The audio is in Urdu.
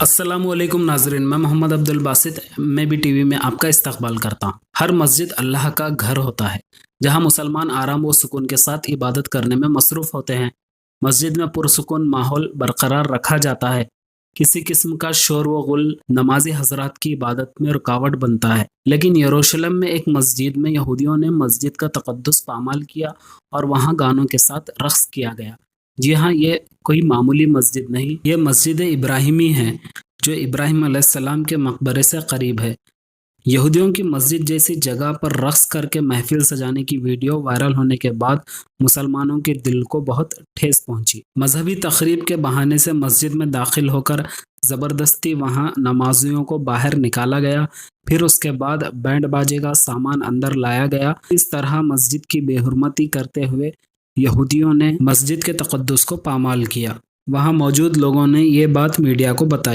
السلام علیکم ناظرین، میں محمد عبد الباسط میں بھی ٹی وی میں آپ کا استقبال کرتا ہوں۔ ہر مسجد اللہ کا گھر ہوتا ہے جہاں مسلمان آرام و سکون کے ساتھ عبادت کرنے میں مصروف ہوتے ہیں۔ مسجد میں پرسکون ماحول برقرار رکھا جاتا ہے۔ کسی قسم کا شور و غل نمازی حضرات کی عبادت میں رکاوٹ بنتا ہے۔ لیکن یروشلم میں ایک مسجد میں یہودیوں نے مسجد کا تقدس پامال کیا اور وہاں گانوں کے ساتھ رقص کیا گیا۔ جی ہاں، یہ کوئی معمولی مسجد نہیں، یہ مسجد ابراہیمی ہے جو ابراہیم علیہ السلام کے مقبرے سے قریب ہے۔ یہودیوں کی مسجد جیسی جگہ پر رقص کر کے محفل سجانے کی ویڈیو وائرل ہونے کے بعد مسلمانوں کے دل کو بہت ٹھیس پہنچی۔ مذہبی تقریب کے بہانے سے مسجد میں داخل ہو کر زبردستی وہاں نمازیوں کو باہر نکالا گیا، پھر اس کے بعد بینڈ باجے کا سامان اندر لایا گیا۔ اس طرح مسجد کی بے حرمتی کرتے ہوئے یہودیوں نے مسجد کے تقدس کو پامال کیا۔ وہاں موجود لوگوں نے یہ بات میڈیا کو بتائی۔